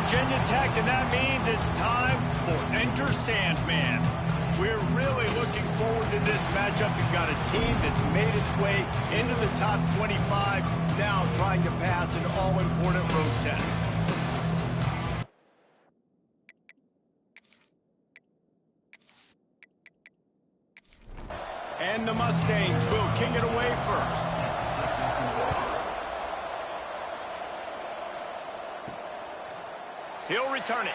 Virginia Tech, and that means it's time for Enter Sandman. We're really looking forward to this matchup. You've got a team that's made its way into the top 25, now trying to pass an all-important road test. And the Mustangs will kick it away first. He'll return it.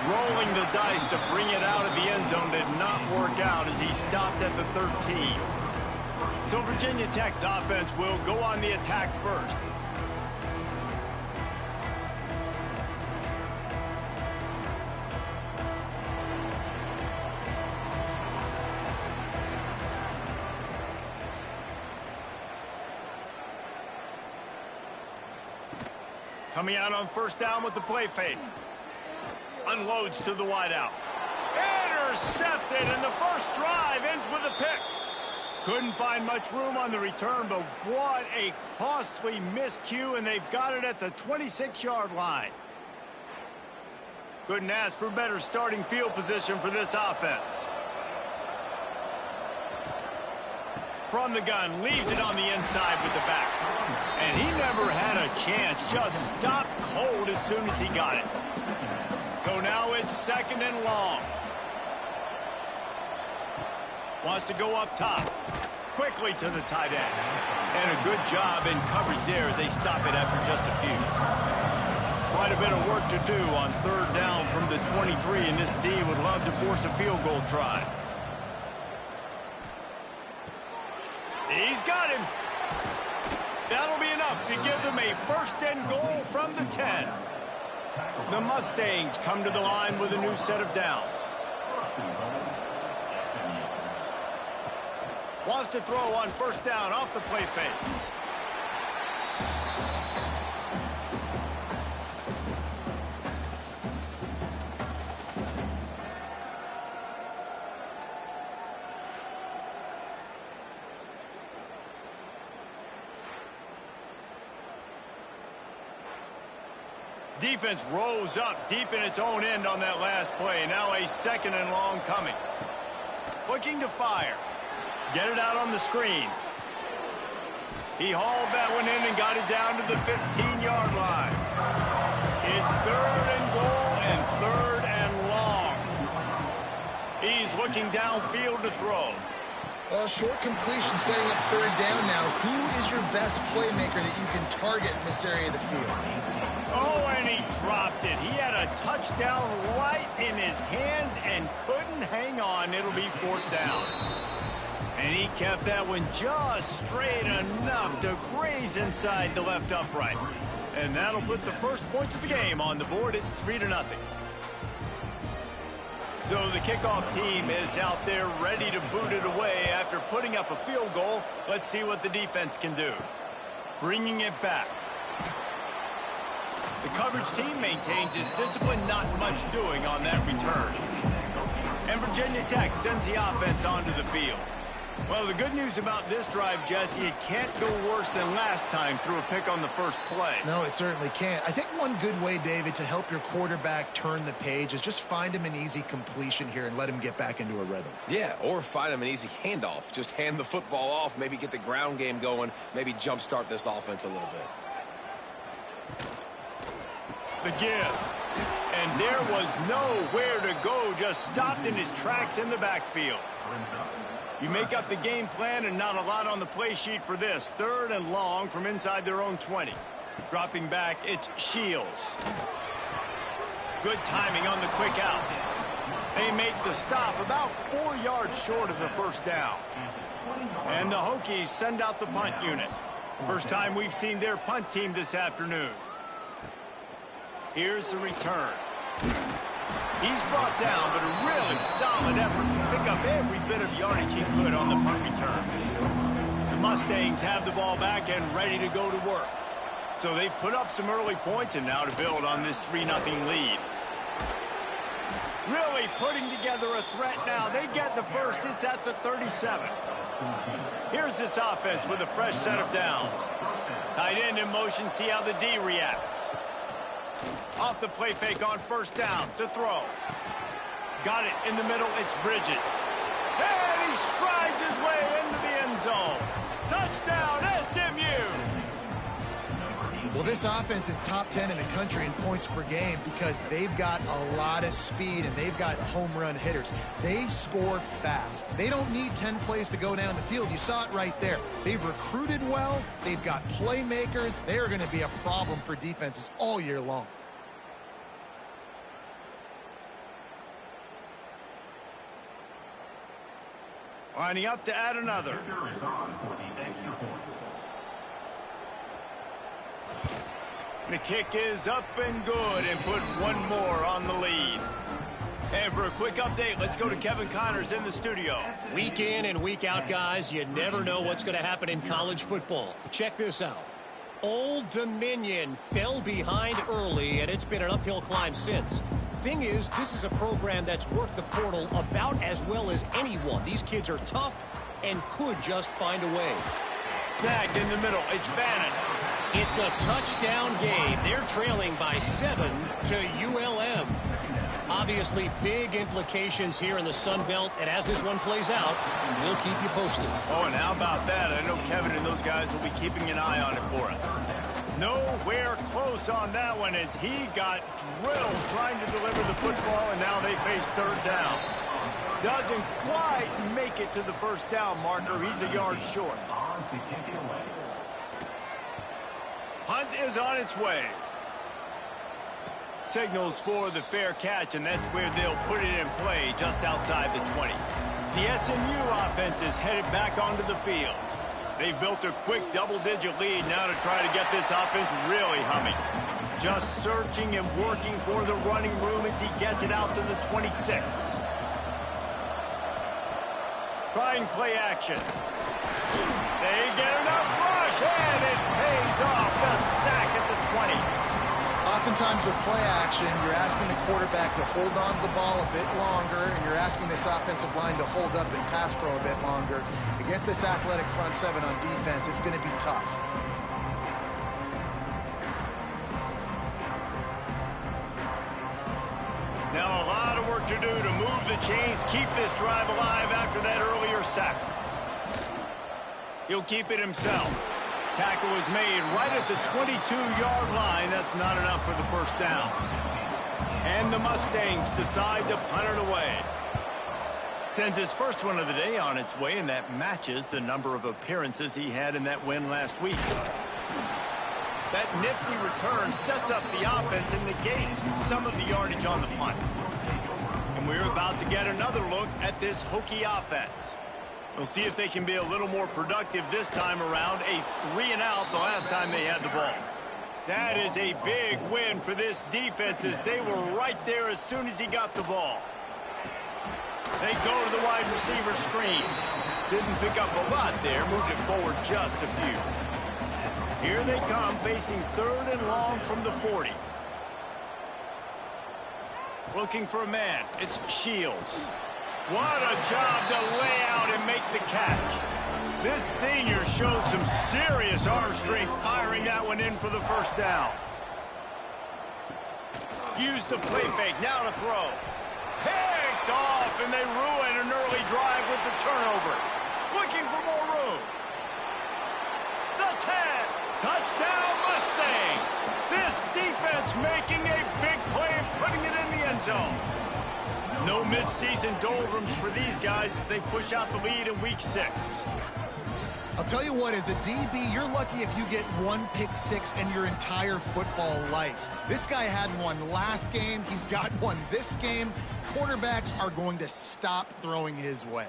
Rolling the dice to bring it out of the end zone did not work out as he stopped at the 13. So Virginia Tech's offense will go on the attack first. Coming out on first down with the play fake. Unloads to the wideout. Intercepted, and the first drive ends with a pick. Couldn't find much room on the return, but what a costly miscue, and they've got it at the 26-yard line. Couldn't ask for better starting field position for this offense. From the gun, leaves it on the inside with the back. And he never had a chance, just stopped cold as soon as he got it. So now it's second and long. Wants to go up top. Quickly to the tight end. And a good job in coverage there as they stop it after just a few. Quite a bit of work to do on third down from the 23, and this D would love to force a field goal try. He's got him. That'll be enough to give them a first and goal from the 10. The Mustangs come to the line with a new set of downs. Wants to throw on first down off the play fake. Defense rolls up deep in its own end on that last play. Now a second and long coming. Looking to fire. Get it out on the screen. He hauled that one in and got it down to the 15-yard line. It's third and goal and third and long. He's looking downfield to throw. Short completion setting up third down now. Who is your best playmaker that you can target in this area of the field? Oh, and he dropped it. He had a touchdown right in his hands and couldn't hang on. It'll be fourth down. And he kept that one just straight enough to graze inside the left upright. And that'll put the first points of the game on the board. It's 3-0. So the kickoff team is out there ready to boot it away after putting up a field goal. Let's see what the defense can do. Bringing it back. The coverage team maintains his discipline, not much doing on that return. And Virginia Tech sends the offense onto the field. Well, the good news about this drive, Jesse, it can't go worse than last time through a pick on the first play. No, it certainly can't. I think one good way, David, to help your quarterback turn the page is just find him an easy completion here and let him get back into a rhythm. Yeah, or find him an easy handoff. Just hand the football off, maybe get the ground game going, maybe jumpstart this offense a little bit. The give. And there was nowhere to go, just stopped in his tracks in the backfield. You make up the game plan and not a lot on the play sheet for this. Third and long from inside their own 20. Dropping back, it's Shields. Good timing on the quick out. They make the stop about 4 yards short of the first down. And the Hokies send out the punt unit. First time we've seen their punt team this afternoon. Here's the return. He's brought down, but a really solid effort to pick up every bit of yardage he could on the punt return. The Mustangs have the ball back and ready to go to work. So they've put up some early points and now to build on this 3-0 lead. Really putting together a threat now. They get the first. It's at the 37. Here's this offense with a fresh set of downs. Tight end in motion. See how the D reacts. Off the play fake on first down to throw. Got it in the middle. It's Bridges. And he strides his way into the end zone. Touchdown, SMU! Well, this offense is top 10 in the country in points per game because they've got a lot of speed and they've got home run hitters. They score fast. They don't need 10 plays to go down the field. You saw it right there. They've recruited well. They've got playmakers. They are going to be a problem for defenses all year long. Lining up to add another. The kick is up and good and put one more on the lead. And for a quick update, let's go to Kevin Connors in the studio. Week in and week out, guys, you never know what's going to happen in college football. Check this out. Old Dominion fell behind early, and it's been an uphill climb since. Thing is, this is a program that's worked the portal about as well as anyone. These kids are tough and could just find a way. Snagged in the middle. It's Bannon. It's a touchdown game. They're trailing by 7 to ULM. Obviously, big implications here in the Sun Belt, and as this one plays out, we'll keep you posted. Oh, and how about that? I know Kevin and those guys will be keeping an eye on it for us. Nowhere close on that one as he got drilled trying to deliver the football, and now they face third down. Doesn't quite make it to the first down marker. He's a yard short. Hunt is on its way. Signals for the fair catch, and that's where they'll put it in play just outside the 20. The SMU offense is headed back onto the field. They've built a quick double-digit lead now to try to get this offense really humming. Just searching and working for the running room as he gets it out to the 26. Trying play action. They get enough rush, and it pays off. The sack at the 20. Oftentimes with play action, you're asking the quarterback to hold on to the ball a bit longer, and you're asking this offensive line to hold up in pass pro a bit longer. Against this athletic front seven on defense, it's going to be tough. Now a lot of work to do to move the chains, keep this drive alive after that earlier sack. He'll keep it himself. Tackle is made right at the 22-yard line. That's not enough for the first down. And the Mustangs decide to punt it away. Sends his first one of the day on its way, and that matches the number of appearances he had in that win last week. That nifty return sets up the offense and negates some of the yardage on the punt. And we're about to get another look at this Hokie offense. We'll see if they can be a little more productive this time around. A 3-and-out the last time they had the ball. That is a big win for this defense as they were right there as soon as he got the ball. They go to the wide receiver screen. Didn't pick up a lot there. Moved it forward just a few. Here they come facing third and long from the 40. Looking for a man. It's Shields. What a job to lay out and make the catch. This senior shows some serious arm strength firing that one in for the first down. Use the play fake, now to throw. Picked off, and they ruin an early drive with the turnover. Looking for more room. The 10. Touchdown Mustangs. This defense making a big play and putting it in the end zone. No mid-season doldrums for these guys as they push out the lead in week 6. I'll tell you what, as a DB, you're lucky if you get one pick six in your entire football life. This guy had one last game. He's got one this game. Quarterbacks are going to stop throwing his way.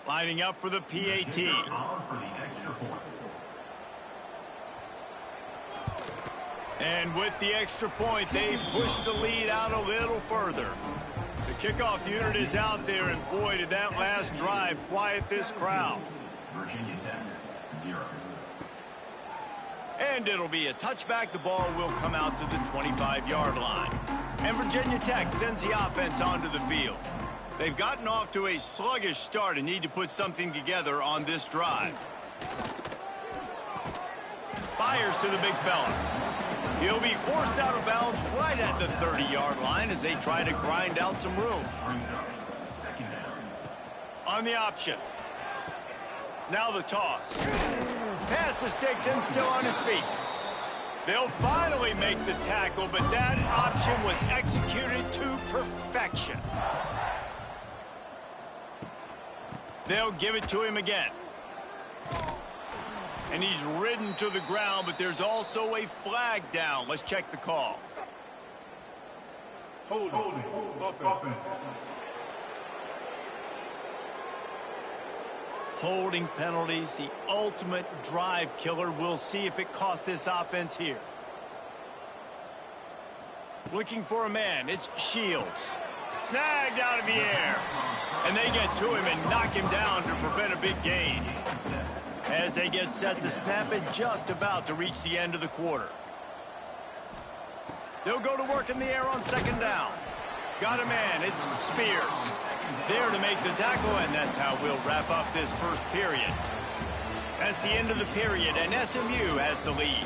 Lining up for the PAT. And with the extra point, they push the lead out a little further. The kickoff unit is out there, and boy, did that last drive quiet this crowd. Virginia Tech, 0. And it'll be a touchback. The ball will come out to the 25-yard line. And Virginia Tech sends the offense onto the field. They've gotten off to a sluggish start and need to put something together on this drive. Fires to the big fella. He'll be forced out of bounds right at the 30-yard line as they try to grind out some room. On the option. Now the toss. Past the sticks and still on his feet. They'll finally make the tackle, but that option was executed to perfection. They'll give it to him again. And he's ridden to the ground, but there's also a flag down. Let's check the call. Holding. Holding penalties, the ultimate drive killer. We'll see if it costs this offense here. Looking for a man. It's Shields. Snagged out of the air. And they get to him and knock him down to prevent a big gain. As they get set to snap it, just about to reach the end of the quarter. They'll go to work in the air on second down. Got a man. It's Spears. There to make the tackle, and that's how we'll wrap up this first period. That's the end of the period, and SMU has the lead.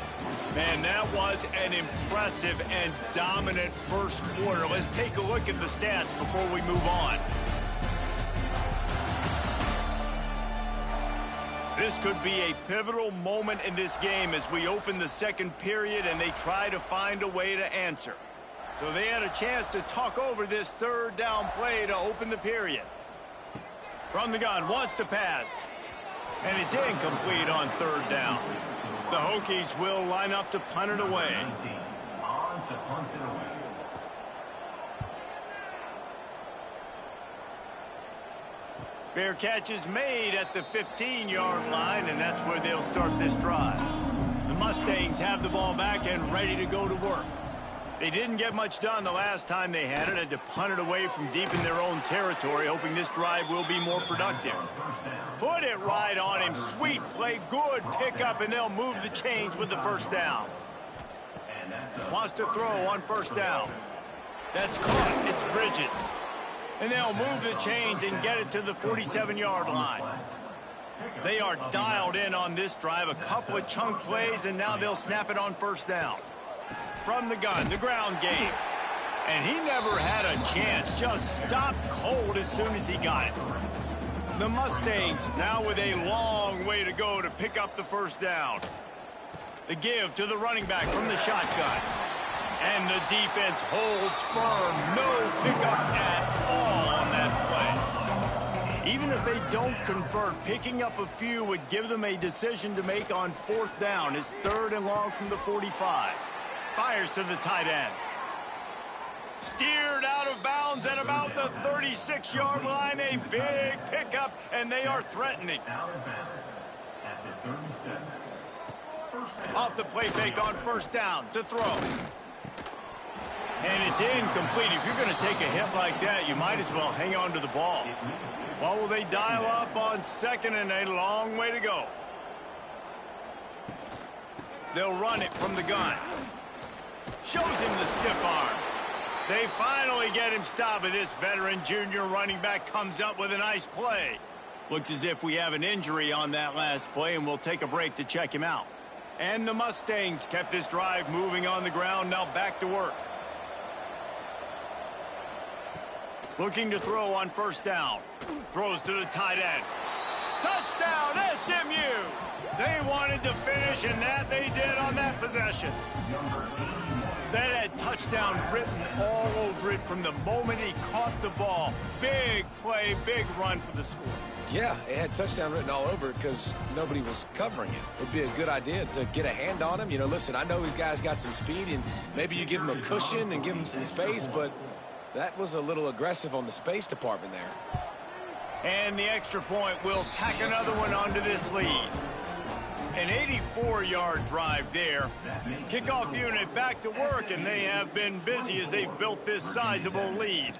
Man, that was an impressive and dominant first quarter. Let's take a look at the stats before we move on. This could be a pivotal moment in this game as we open the second period and they try to find a way to answer. So they had a chance to talk over this third down play to open the period. From the gun, wants to pass. And it's incomplete on third down. The Hokies will line up to punt it away. Fair catch is made at the 15-yard line, and that's where they'll start this drive. The Mustangs have the ball back and ready to go to work. They didn't get much done the last time they had to punt it away from deep in their own territory, hoping this drive will be more productive. Put it right on him. Sweet play, good pickup, and they'll move the chains with the first down. Wants to throw on first down. That's caught. It's Bridges. And they'll move the chains and get it to the 47-yard line. They are dialed in on this drive. A couple of chunk plays, and now they'll snap it on first down. From the gun, the ground game. And he never had a chance. Just stopped cold as soon as he got it. The Mustangs now with a long way to go to pick up the first down. The give to the running back from the shotgun. And the defense holds firm. No pickup at all on that play. Even if they don't convert, picking up a few would give them a decision to make on fourth down. It's third and long from the 45. Fires to the tight end. Steered out of bounds at about the 36-yard line. A big pickup, and they are threatening. Off the play fake on first down to throw. And it's incomplete. If you're going to take a hit like that, you might as well hang on to the ball. Well, will they dial up on second and a long way to go? They'll run it from the gun. Shows him the stiff arm. They finally get him stopped, and this veteran junior running back comes up with a nice play. Looks as if we have an injury on that last play, and we'll take a break to check him out. And the Mustangs kept this drive moving on the ground, now back to work. Looking to throw on first down. Throws to the tight end. Touchdown, SMU! They wanted to finish, and that they did on that possession. That had touchdown written all over it from the moment he caught the ball. Big play, big run for the score. Yeah, it had touchdown written all over it because nobody was covering it. It'd be a good idea to get a hand on him. You know, listen, I know you guys got some speed, and maybe you give him a cushion and give him some space, but that was a little aggressive on the space department there. And the extra point will tack another one onto this lead. An 84-yard drive there. Kickoff unit back to work, and they have been busy as they've built this sizable lead.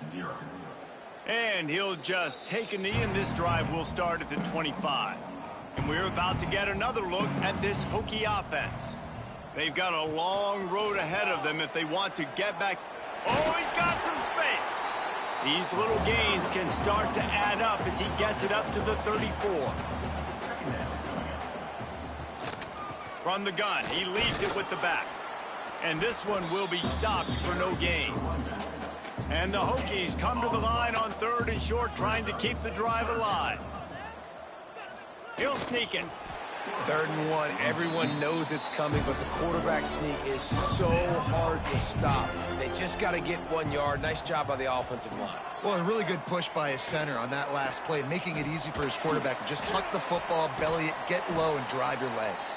And he'll just take a knee, and this drive will start at the 25. And we're about to get another look at this Hokie offense. They've got a long road ahead of them if they want to get back. Oh, he's got some space. These little gains can start to add up as he gets it up to the 34. From the gun, he leaves it with the back. And this one will be stopped for no gain. And the Hokies come to the line on 3rd and short, trying to keep the drive alive. He'll sneak it. 3rd and 1, everyone knows it's coming, but the quarterback sneak is so hard to stop. They just got to get 1 yard. Nice job by the offensive line. Well, a really good push by his center on that last play, making it easy for his quarterback to just tuck the football, belly it, get low, and drive your legs.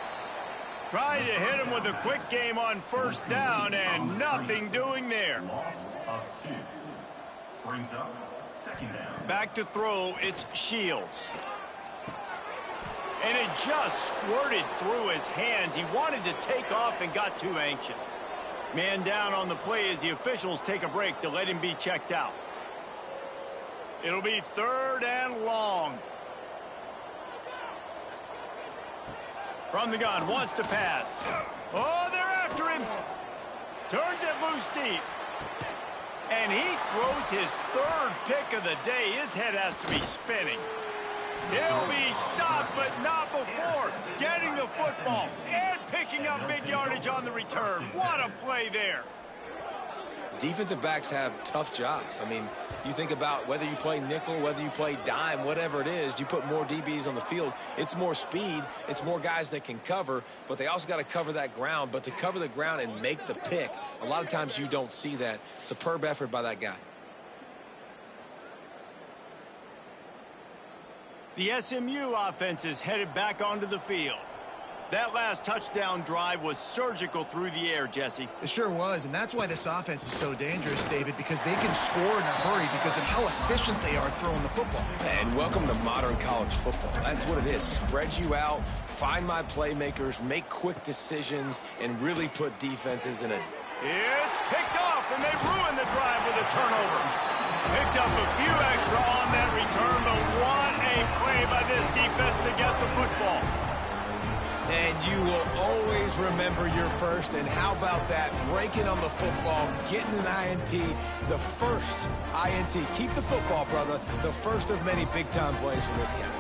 Trying to hit him with a quick game on 1st down, and nothing doing there. Loss of 2. Brings up 2nd down. Back to throw, it's Shields. And it just squirted through his hands. He wanted to take off and got too anxious. Man down on the play as the officials take a break to let him be checked out. It'll be 3rd and long. From the gun, wants to pass. Oh, they're after him. Turns it loose deep. And he throws his 3rd pick of the day. His head has to be spinning. He'll be stopped, but not before getting the football and picking up big yardage on the return. What a play there. Defensive backs have tough jobs. I mean, you think about whether you play nickel, whether you play dime, whatever it is, you put more DBs on the field. It's more speed. It's more guys that can cover, but they also got to cover that ground. But to cover the ground and make the pick, a lot of times you don't see that. Superb effort by that guy. The SMU offense is headed back onto the field. That last touchdown drive was surgical through the air, Jesse. It sure was, and that's why this offense is so dangerous, David, because they can score in a hurry because of how efficient they are throwing the football. And welcome to modern college football. That's what it is. Spread you out, find my playmakers, make quick decisions, and really put defenses in a... It's picked off, and they ruin the drive with a turnover. Picked up a few extra on that return, but what a play by this defense to get the football. And you will always remember your first. And how about that? Breaking on the football, getting an INT, the first INT. Keep the football, brother. The first of many big-time plays for this guy.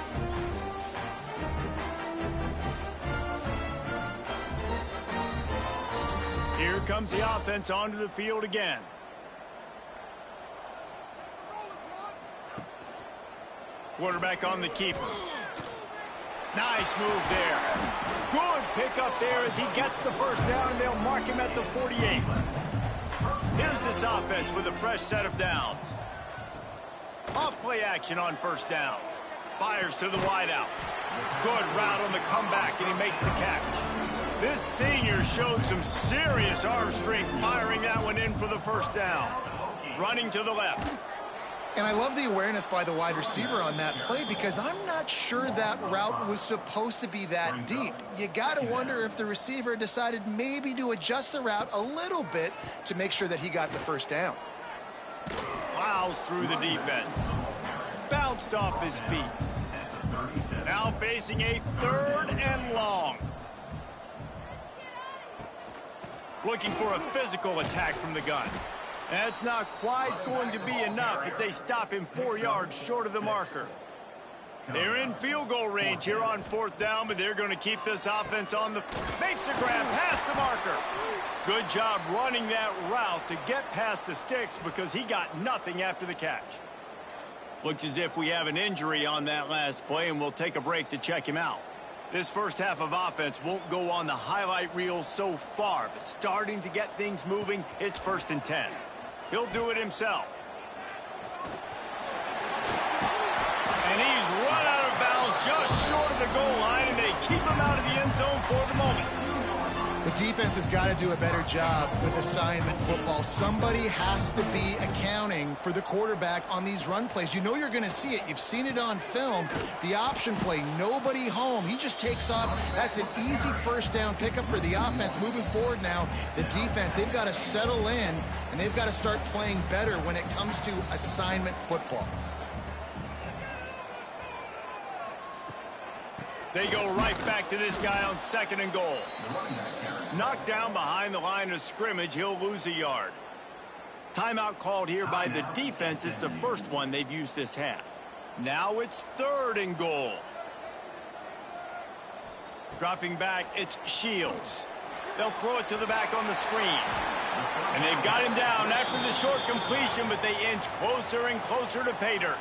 Here comes the offense onto the field again. Quarterback on the keeper. Nice move there. Good pickup there as he gets the 1st down, and they'll mark him at the 48. Here's this offense with a fresh set of downs. Off play action on 1st down. Fires to the wideout. Good route on the comeback, and he makes the catch. This senior showed some serious arm strength firing that one in for the 1st down. Running to the left. And I love the awareness by the wide receiver on that play because I'm not sure that route was supposed to be that deep. You got to wonder if the receiver decided maybe to adjust the route a little bit to make sure that he got the 1st down. Plows through the defense. Bounced off his feet. Now facing a 3rd and long. Looking for a physical attack from the gun. That's not quite going to be enough as they stop him 4 yards short of the marker. They're in field goal range here on 4th down, but they're going to keep this offense on the... Makes the grab past the marker. Good job running that route to get past the sticks because he got nothing after the catch. Looks as if we have an injury on that last play, and we'll take a break to check him out. This first half of offense won't go on the highlight reel so far, but starting to get things moving, it's 1st and 10. He'll do it himself. And he's run out of bounds just short of the goal line, and they keep him out of the end zone for the moment. The defense has got to do a better job with assignment football. Somebody has to be accounting for the quarterback on these run plays. You know you're going to see it. You've seen it on film. The option play, nobody home. He just takes off. That's an easy first down pickup for the offense. Moving forward now, the defense, they've got to settle in, and they've got to start playing better when it comes to assignment football. They go right back to this guy on 2nd and goal. Knocked down behind the line of scrimmage, he'll lose a yard. Timeout called here by the defense. It's the first one they've used this half. Now it's 3rd and goal. Dropping back, it's Shields. They'll throw it to the back on the screen. And they've got him down after the short completion, but they inch closer and closer to pay dirt.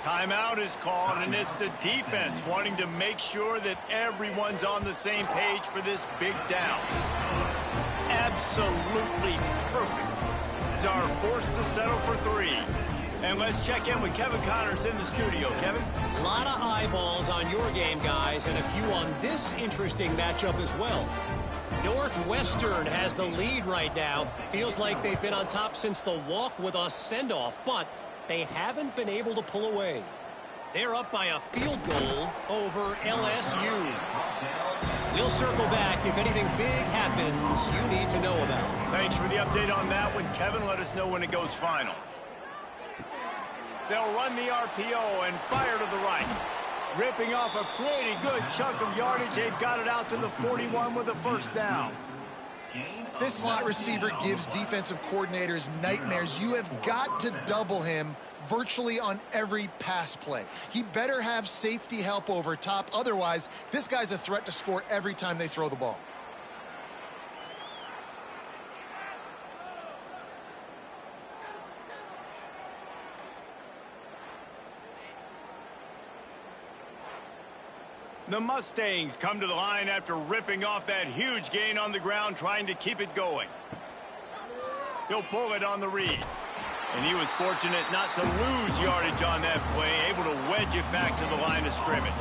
Timeout is called, and it's the defense wanting to make sure that everyone's on the same page for this big down. Absolutely perfect. Are forced to settle for 3. And let's check in with Kevin Connors in the studio. Kevin? A lot of eyeballs on your game, guys, and a few on this interesting matchup as well. Northwestern has the lead right now. Feels like they've been on top since the walk with us send-off, but they haven't been able to pull away. They're up by a field goal over LSU. We'll circle back if anything big happens you need to know about. Thanks for the update on that one, Kevin. Let us know when it goes final. They'll run the RPO and fire to the right. Ripping off a pretty good chunk of yardage. They've got it out to the 41 with a first down. This slot receiver gives defensive coordinators nightmares. You have got to double him virtually on every pass play. He better have safety help over top. Otherwise, this guy's a threat to score every time they throw the ball. The Mustangs come to the line after ripping off that huge gain on the ground, trying to keep it going. He'll pull it on the read. And he was fortunate not to lose yardage on that play, able to wedge it back to the line of scrimmage.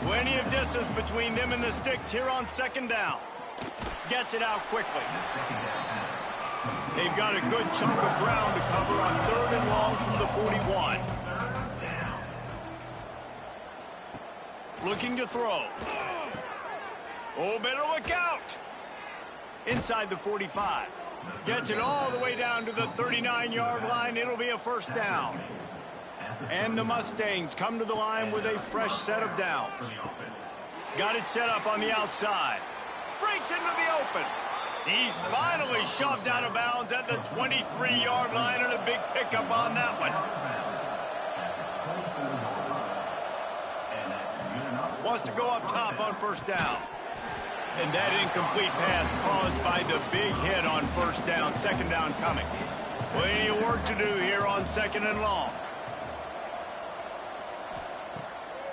Plenty of distance between them and the sticks here on 2nd down. Gets it out quickly. They've got a good chunk of ground to cover on 3rd and long from the 41. Looking to throw. Oh, better look out. Inside the 45. Gets it all the way down to the 39-yard line. It'll be a first down. And the Mustangs come to the line with a fresh set of downs. Got it set up on the outside. Breaks into the open. He's finally shoved out of bounds at the 23-yard line, and a big pickup on that one. Wants to go up top on first down. And that incomplete pass caused by the big hit on first down. 2nd down coming. Plenty of work to do here on 2nd and long.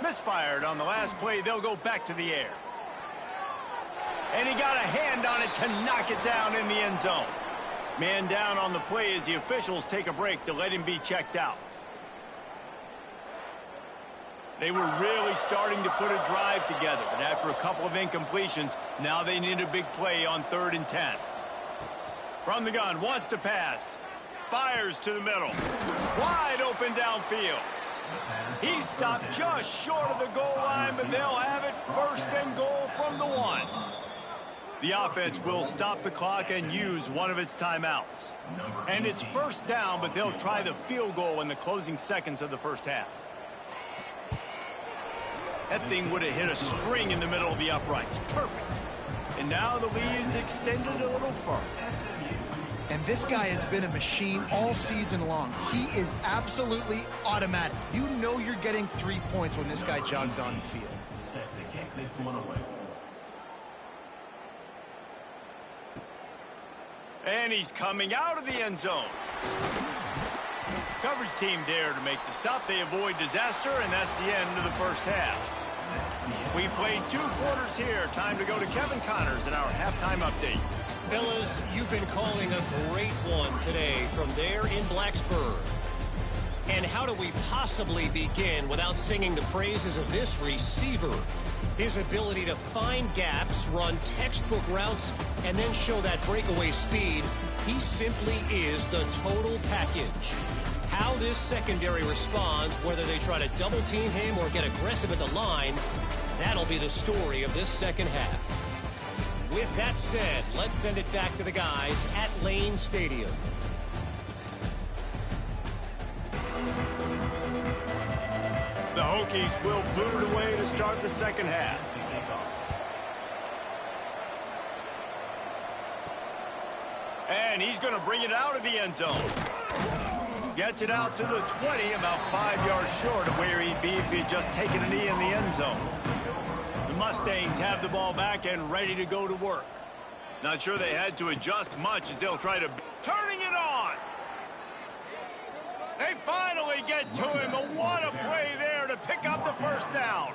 Misfired on the last play. They'll go back to the air. And he got a hand on it to knock it down in the end zone. Man down on the play as the officials take a break to let him be checked out. They were really starting to put a drive together, but after a couple of incompletions, now they need a big play on 3rd and 10. From the gun, wants to pass. Fires to the middle. Wide open downfield. He stopped just short of the goal line, but they'll have it 1st and goal from the 1. The offense will stop the clock and use one of its timeouts. And it's first down, but they'll try the field goal in the closing seconds of the first half. That thing would have hit a string in the middle of the uprights. Perfect. And now the lead is extended a little further. And this guy has been a machine all season long. He is absolutely automatic. You know you're getting 3 points when this guy jogs on the field. Set to kick this one away. And he's coming out of the end zone. Coverage team there to make the stop. They avoid disaster, and that's the end of the first half. We played 2 quarters here. Time to go to Kevin Connors in our halftime update. Fellas, you've been calling a great one today from there in Blacksburg. And how do we possibly begin without singing the praises of this receiver? His ability to find gaps, run textbook routes, and then show that breakaway speed, he simply is the total package. How this secondary responds, whether they try to double team him or get aggressive at the line, that'll be the story of this second half. With that said, let's send it back to the guys at Lane Stadium. The Hokies will boot it away to start the second half. And he's going to bring it out of the end zone. Gets it out to the 20, about 5 yards short of where he'd be if he'd just taken a knee in the end zone. The Mustangs have the ball back and ready to go to work. Not sure they had to adjust much as they'll try to... Turning it on! They finally get to him, and what a play there to pick up the first down.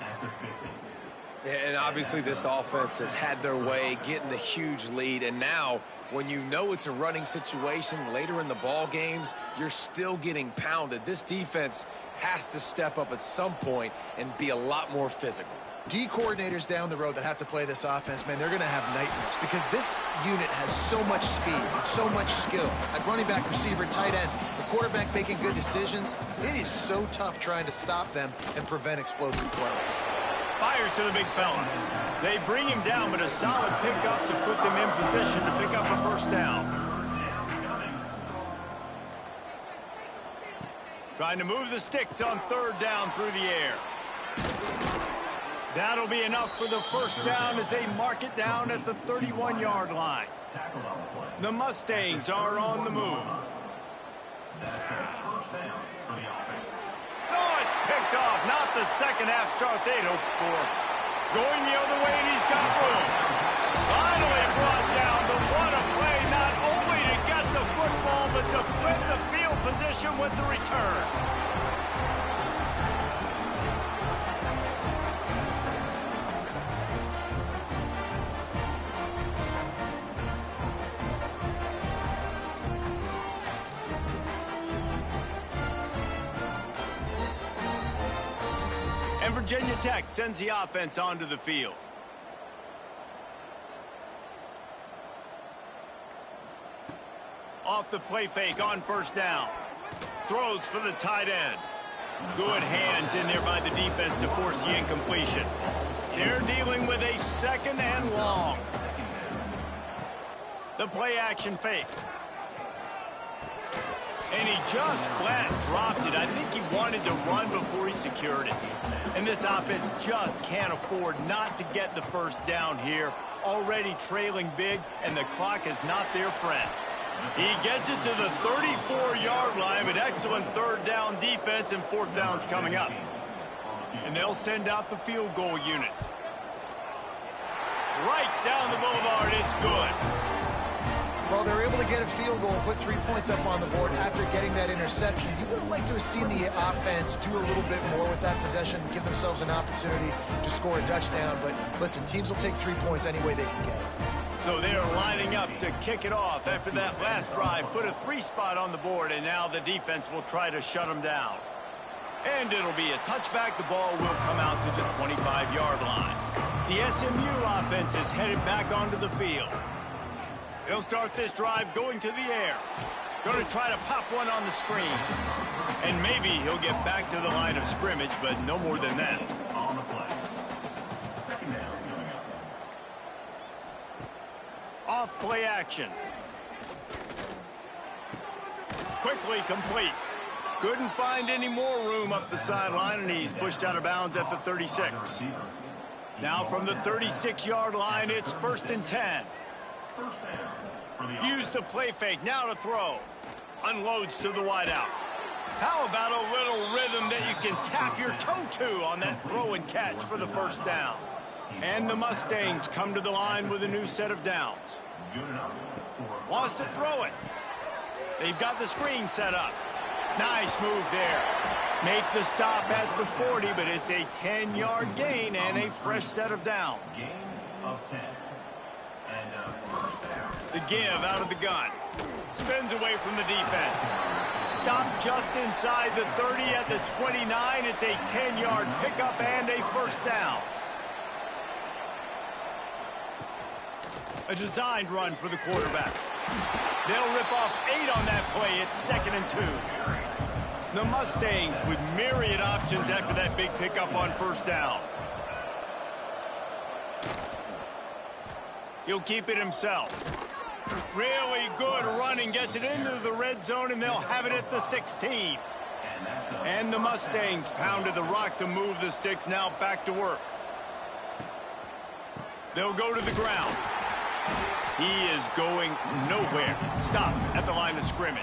And obviously this offense has had their way, getting the huge lead. And now, when you know it's a running situation later in the ball games, you're still getting pounded. This defense has to step up at some point and be a lot more physical. D coordinators down the road that have to play this offense, man, they're going to have nightmares because this unit has so much speed and so much skill. At running back, receiver, tight end, the quarterback making good decisions. It is so tough trying to stop them and prevent explosive plays. Fires to the big fella. They bring him down, but a solid pickup to put them in position to pick up a first down. Trying to move the sticks on third down through the air. That'll be enough for the first down as they mark it down at the 31-yard line. The Mustangs are on the move. Oh, it's picked off. Not the second half start they'd hoped for. Going the other way, and he's got room. Finally brought down, but what a play, not only to get the football, but to flip the field position with the return. And Virginia Tech sends the offense onto the field. Off the play fake on first down. Throws for the tight end. Good hands in there by the defense to force the incompletion. They're dealing with a second and long. The play action fake. And he just flat dropped it. I think he wanted to run before he secured it. And this offense just can't afford not to get the first down here. Already trailing big, and the clock is not their friend. He gets it to the 34-yard line, but excellent third down defense, and fourth down's coming up. And they'll send out the field goal unit. Right down the boulevard, it's good. Well, they're able to get a field goal and put 3 points up on the board after getting that interception. You would have liked to have seen the offense do a little bit more with that possession, give themselves an opportunity to score a touchdown. But listen, teams will take 3 points any way they can get it. So they're lining up to kick it off after that last drive. Put a 3 spot on the board, and now the defense will try to shut them down. And it'll be a touchback. The ball will come out to the 25-yard line. The SMU offense is headed back onto the field. He'll start this drive going to the air. Going to try to pop one on the screen. And maybe he'll get back to the line of scrimmage, but no more than that. On the play. Second down coming up. Off play action. Quickly complete. Couldn't find any more room up the sideline, and he's pushed out of bounds at the 36. Now from the 36-yard line, it's 1st and 10. Use the play fake, now to throw. Unloads to the wideout. How about a little rhythm that you can tap your toe to on that throw and catch for the first down? And the Mustangs come to the line with a new set of downs. Wants to throw it. They've got the screen set up. Nice move there. Make the stop at the 40, but it's a 10-yard gain and a fresh set of downs. Gain of 10. The give out of the gun. Spins away from the defense. Stopped just inside the 30 at the 29. It's a 10-yard pickup and a first down. A designed run for the quarterback. They'll rip off 8 on that play. It's 2nd and 2. The Mustangs with myriad options after that big pickup on 1st down. He'll keep it himself. Really good running. Gets it into the red zone, and they'll have it at the 16. And the Mustangs pounded the rock to move the sticks. Now back to work. They'll go to the ground. He is going nowhere. Stop at the line of scrimmage.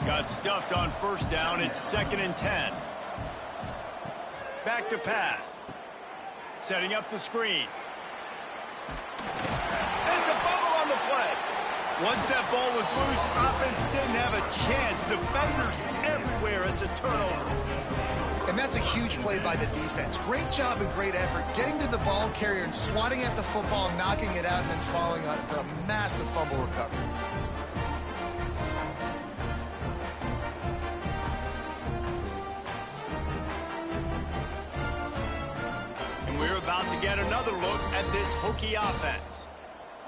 Got stuffed on 1st down. It's 2nd and 10. Back to pass. Setting up the screen. It's a fumble on the play. Once that ball was loose, offense didn't have a chance. Defenders everywhere. It's a turnover. And that's a huge play by the defense. Great job and great effort getting to the ball carrier and swatting at the football, knocking it out, and then falling on it for a massive fumble recovery. And we're about to get another look at this Hokie offense.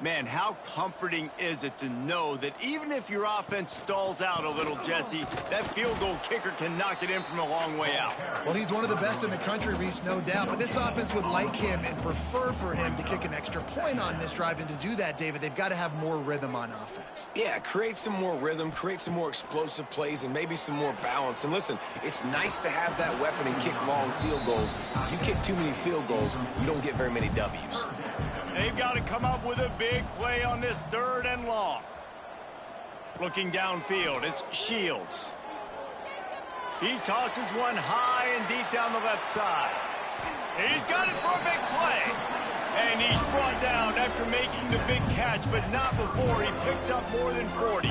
Man, how comforting is it to know that even if your offense stalls out a little, Jesse, that field goal kicker can knock it in from a long way out. Well, he's one of the best in the country, Reese, no doubt. But this offense would like him and prefer for him to kick an extra point on this drive. And to do that, David, they've got to have more rhythm on offense. Yeah, create some more rhythm, create some more explosive plays, and maybe some more balance. And listen, it's nice to have that weapon and kick long field goals. If you kick too many field goals, you don't get very many W's. They've got to come up with a big play on this 3rd and long. Looking downfield, it's Shields. He tosses one high and deep down the left side. He's got it for a big play. And he's brought down after making the big catch, but not before he picks up more than 40.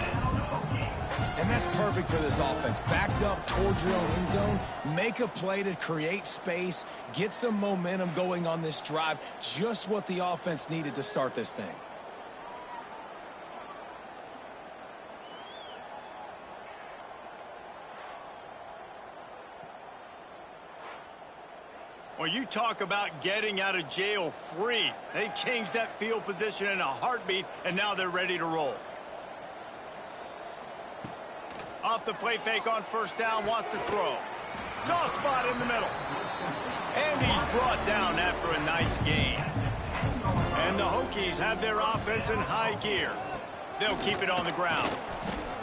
And that's perfect for this offense. Backed up towards your own end zone, make a play to create space, get some momentum going on this drive. Just what the offense needed to start this thing. Well, you talk about getting out of jail free. They changed that field position in a heartbeat, and now they're ready to roll. Off the play fake on 1st down, wants to throw. Soft spot in the middle. And he's brought down after a nice gain. And the Hokies have their offense in high gear. They'll keep it on the ground.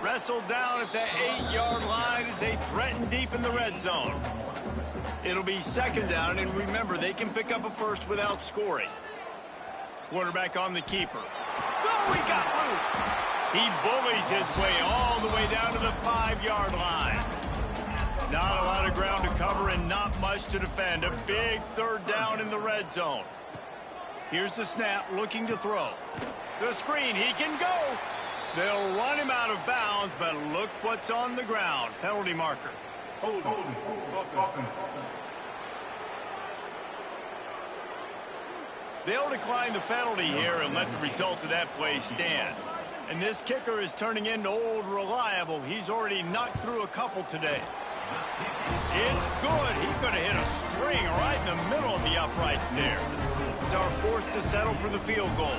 Wrestled down at the 8-yard line as they threaten deep in the red zone. It'll be 2nd down, and remember, they can pick up a first without scoring. Quarterback on the keeper. Oh, he got loose. He bullies his way all the way down to the 5-yard line. Not a lot of ground to cover and not much to defend. A big 3rd down in the red zone. Here's the snap, looking to throw. The screen, he can go. They'll run him out of bounds, but look what's on the ground. Penalty marker. They'll decline the penalty here and let the result of that play stand. And this kicker is turning into old reliable. He's already knocked through a couple today. It's good. He could have hit a string right in the middle of the uprights there. It's our force to settle for the field goal.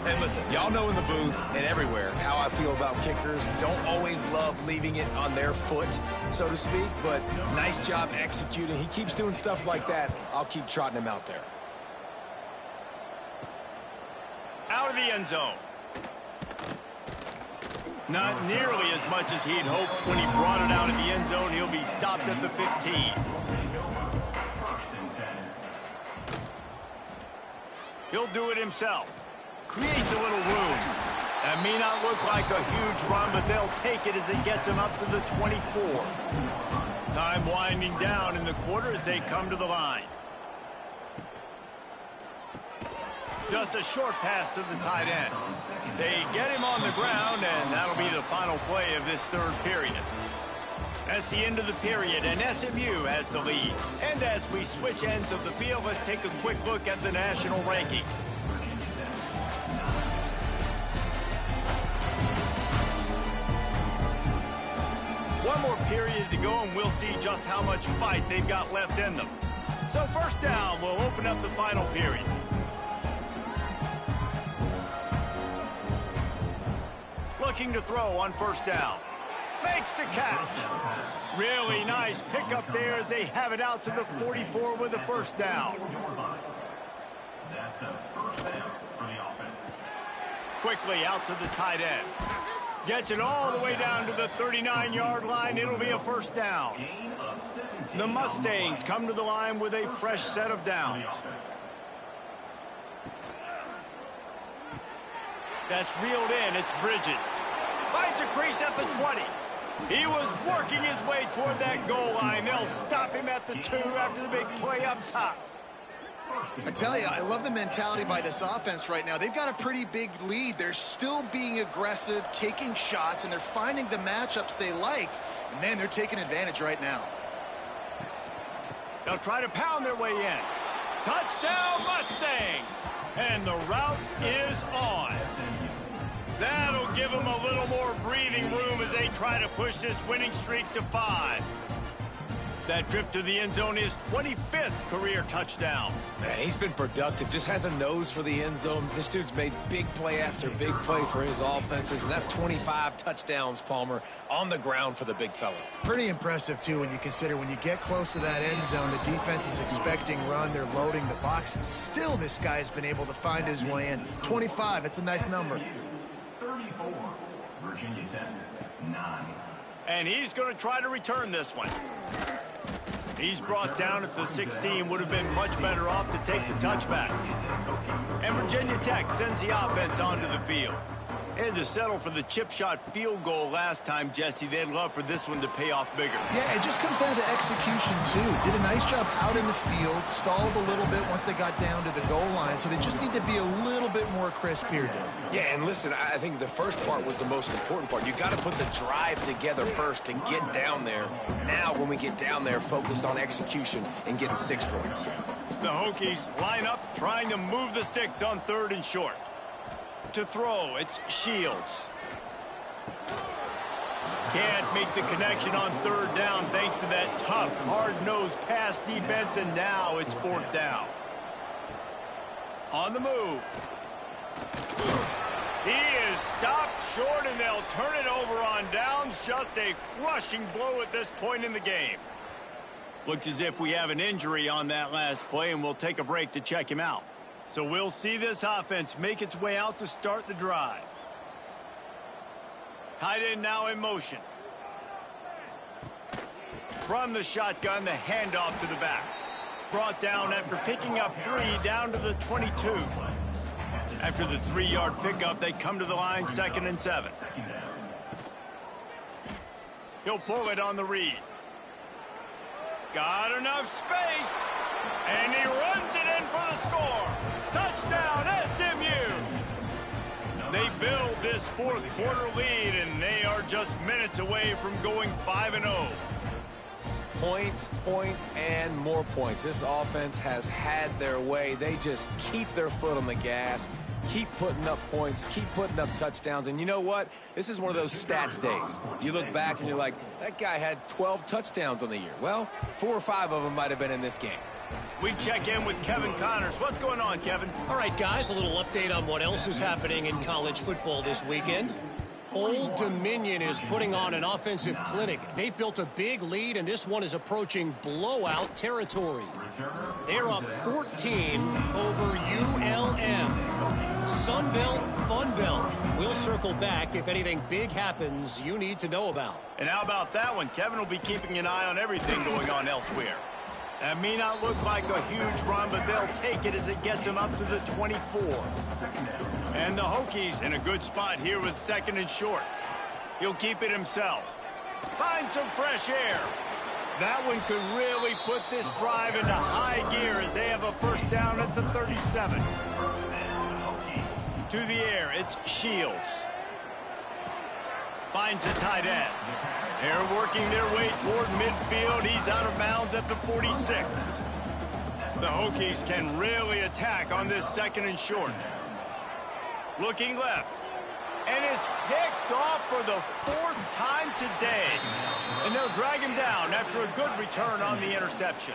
And listen, y'all know in the booth and everywhere how I feel about kickers. Don't always love leaving it on their foot, so to speak, but nice job executing. He keeps doing stuff like that. I'll keep trotting him out there. Out of the end zone. Not nearly as much as he'd hoped when he brought it out of the end zone. He'll be stopped at the 15. He'll do it himself. Creates a little room. That may not look like a huge run, but they'll take it as it gets him up to the 24. Time winding down in the quarter as they come to the line. Just a short pass to the tight end. They get him on the ground, and that'll be the final play of this 3rd period. That's the end of the period, and SMU has the lead. And as we switch ends of the field, let's take a quick look at the national rankings. One more period to go, and we'll see just how much fight they've got left in them. So 1st down will open up the final period. looking to throw on first down. Makes the catch. Really nice pickup there as they have it out to the 44 with a first down. That's a first down for the offense. Quickly out to the tight end. Gets it all the way down to the 39-yard line. It'll be a first down. The Mustangs come to the line with a fresh set of downs. That's reeled in. It's Bridges. Finds a crease at the 20. He was working his way toward that goal line. They'll stop him at the 2 after the big play up top. I tell you, I love the mentality by this offense right now. They've got a pretty big lead. They're still being aggressive, taking shots, and they're finding the matchups they like. And man, they're taking advantage right now. They'll try to pound their way in. Touchdown, Mustangs! And the route is on. That'll give them a little more breathing room as they try to push this winning streak to 5. That trip to the end zone is 25th career touchdown. Man, he's been productive, just has a nose for the end zone. This dude's made big play after big play for his offenses, and that's 25 touchdowns, Palmer, on the ground for the big fella. Pretty impressive, too, when you consider when you get close to that end zone, the defense is expecting run, they're loading the box. Still, this guy has been able to find his way in. 25, it's a nice number. 34, Virginia Tech, 9. And he's going to try to return this one. He's brought down at the 16, would have been much better off to take the touchback. And Virginia Tech sends the offense onto the field. They had to settle for the chip shot field goal last time, Jesse. They'd love for this one to pay off bigger. Yeah, it just comes down to execution, too. Did a nice job out in the field, stalled a little bit once they got down to the goal line, so they just need to be a little bit more crisp here, Dave. Yeah, and listen, I think the first part was the most important part. You got to put the drive together first to get down there. Now, when we get down there, focus on execution and getting 6 points. The Hokies line up, trying to move the sticks on 3rd and short. To throw, it's Shields. Can't make the connection on 3rd down thanks to that tough, hard-nosed pass defense, and now it's 4th down. On the move. He is stopped short, and they'll turn it over on downs. Just a crushing blow at this point in the game. Looks as if we have an injury on that last play, and we'll take a break to check him out. So we'll see this offense make its way out to start the drive. Tight end now in motion. From the shotgun, the handoff to the back. Brought down after picking up 3 down to the 22. After the 3-yard pickup, they come to the line 2nd and 7. He'll pull it on the read. Got enough space. And he runs it in for the score. Touchdown, SMU. They build this 4th quarter lead, and they are just minutes away from going 5-0. Points, points, and more points. This offense has had their way. They just keep their foot on the gas, keep putting up points, keep putting up touchdowns. And you know what? This is one of those stats days. You look back and you're like, that guy had 12 touchdowns on the year. Well, 4 or 5 of them might have been in this game. We check in with Kevin Connors. What's going on, Kevin? All right, guys, a little update on what else is happening in college football this weekend. Old Dominion is putting on an offensive clinic. They've built a big lead, and this one is approaching blowout territory. They're up 14 over ULM. Sunbelt, Funbelt. We'll circle back if anything big happens you need to know about. And how about that one? Kevin will be keeping an eye on everything going on elsewhere. That may not look like a huge run, but they'll take it as it gets them up to the 24. And the Hokies in a good spot here with 2nd and short. He'll keep it himself. Find some fresh air. That one could really put this drive into high gear as they have a first down at the 37. To the air, it's Shields. Finds the tight end. They're working their way toward midfield. He's out of bounds at the 46. The Hokies can really attack on this 2nd and short. Looking left. And it's picked off for the 4th time today. And they'll drag him down after a good return on the interception.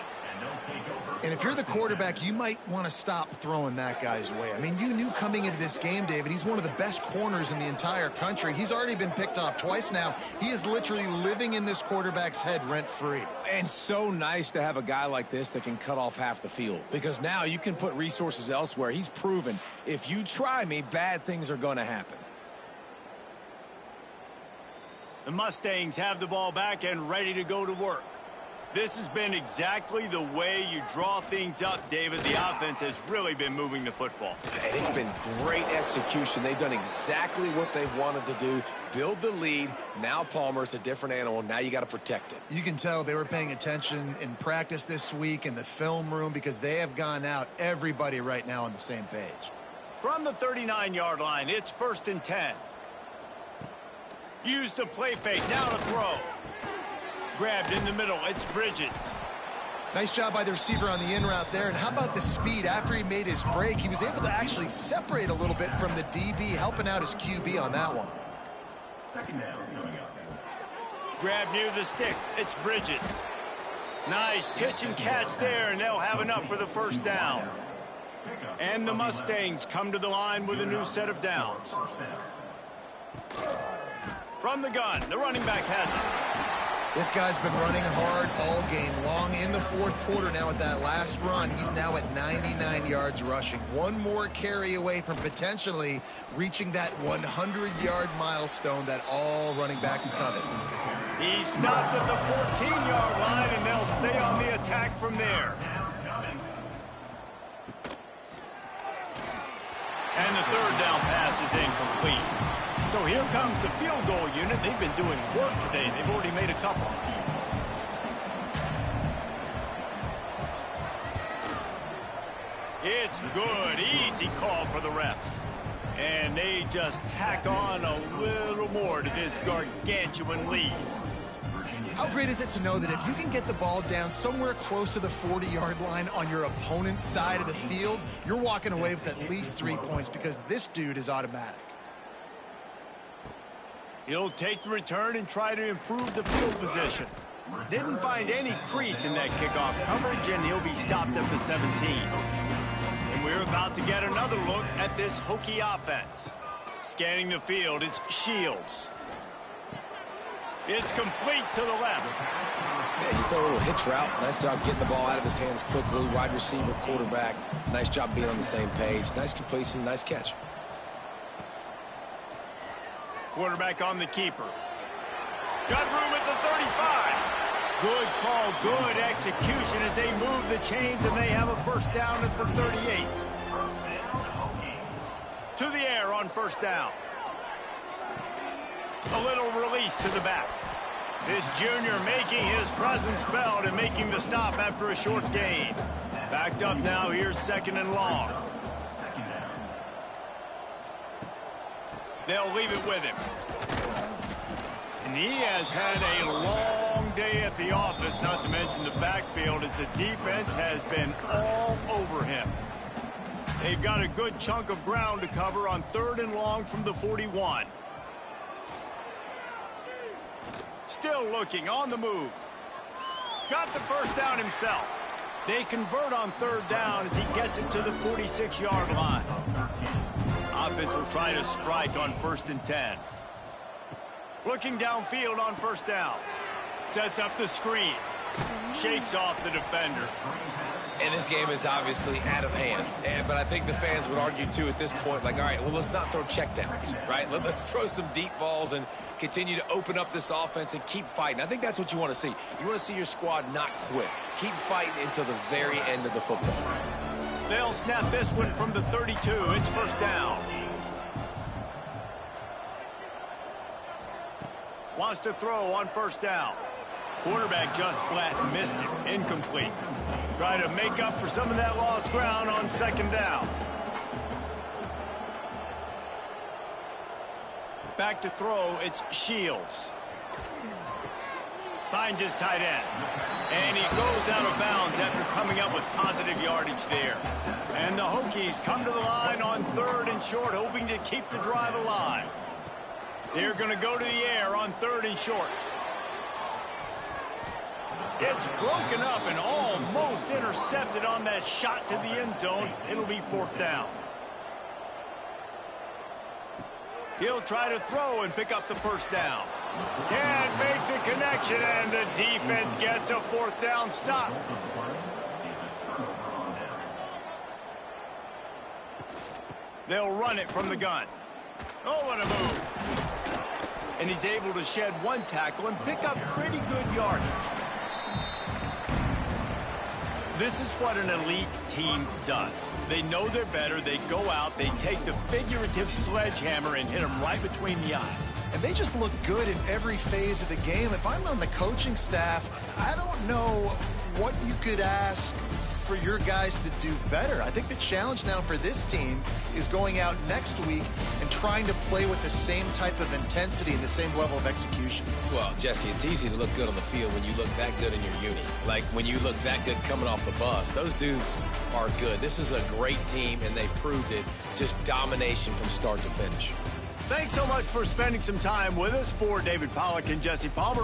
And if you're the quarterback, you might want to stop throwing that guy's way. I mean, you knew coming into this game, David, he's one of the best corners in the entire country. He's already been picked off twice now. He is literally living in this quarterback's head rent-free. And so nice to have a guy like this that can cut off half the field, because now you can put resources elsewhere. He's proven if you try me, bad things are going to happen. The Mustangs have the ball back and ready to go to work. This has been exactly the way you draw things up, David. The offense has really been moving the football. And it's been great execution. They've done exactly what they've wanted to do. Build the lead. Now Palmer's a different animal. Now you got to protect it. You can tell they were paying attention in practice this week in the film room, because they have gone out, everybody right now on the same page. From the 39-yard line, it's 1st and 10. Use the play fake. Now to throw. Grabbed in the middle. It's Bridges. Nice job by the receiver on the in route there. And how about the speed? After he made his break, he was able to actually separate a little bit from the DB, helping out his QB on that one. Second down coming up. Grab near the sticks. It's Bridges. Nice pitch and catch there, and they'll have enough for the 1st down. And the Mustangs come to the line with a new set of downs. From the gun, the running back has it. This guy's been running hard all game long. In the 4th quarter now with that last run, he's now at 99 yards rushing. One more carry away from potentially reaching that 100-yard milestone that all running backs covet. He stopped at the 14-yard line, and they'll stay on the attack from there. And the 3rd down pass is incomplete. So here comes the field goal unit. They've been doing work today. They've already made a couple. It's good. Easy call for the refs. And they just tack on a little more to this gargantuan lead. How great is it to know that if you can get the ball down somewhere close to the 40-yard line on your opponent's side of the field, you're walking away with at least 3 points, because this dude is automatic. He'll take the return and try to improve the field position. Didn't find any crease in that kickoff coverage, and he'll be stopped at the 17. And we're about to get another look at this Hokie offense. Scanning the field, it's Shields. It's complete to the left. And you throw a little hitch route. Nice job getting the ball out of his hands quickly. Wide receiver, quarterback. Nice job being on the same page. Nice completion, nice catch. Quarterback on the keeper. Got room at the 35. Good call, good execution as they move the chains, and they have a 1st down at the 38. To the air on 1st down. A little release to the back. This junior making his presence felt and making the stop after a short gain. Backed up now, here's 2nd and long. They'll leave it with him. And he has had a long day at the office, not to mention the backfield, as the defense has been all over him. They've got a good chunk of ground to cover on 3rd and long from the 41. Still looking, on the move. Got the 1st down himself. They convert on 3rd down as he gets it to the 46-yard line. Offense will try to strike on 1st and 10. Looking downfield on 1st down. Sets up the screen. Shakes off the defender. And this game is obviously out of hand. But I think the fans would argue, too, at this point, like, all right, well, let's not throw checkdowns, right? Let's throw some deep balls and continue to open up this offense and keep fighting. I think that's what you want to see. You want to see your squad not quit. Keep fighting until the very end of the football game. They'll snap this one from the 32. It's 1st down. Wants to throw on 1st down. Quarterback just flat missed it. Incomplete. Try to make up for some of that lost ground on 2nd down. Back to throw, it's Shields. Finds his tight end. And he goes out of bounds after coming up with positive yardage there. And the Hokies come to the line on 3rd and short, hoping to keep the drive alive. They're going to go to the air on 3rd and short. It's broken up and almost intercepted on that shot to the end zone. It'll be 4th down. He'll try to throw and pick up the 1st down. Can't make the connection, and the defense gets a 4th down stop. They'll run it from the gun. Oh, what a move. And he's able to shed 1 tackle and pick up pretty good yardage. This is what an elite team does. They know they're better. They go out. They take the figurative sledgehammer and hit them right between the eyes. And they just look good in every phase of the game. If I'm on the coaching staff, I don't know what you could ask for your guys to do better. I think the challenge now for this team is going out next week and trying to play with the same type of intensity and the same level of execution. Well, Jesse, it's easy to look good on the field when you look that good in your uni. Like when you look that good coming off the bus. Those dudes are good. This is a great team, and they proved it. Just domination from start to finish. Thanks so much for spending some time with us. For David Pollack and Jesse Palmer,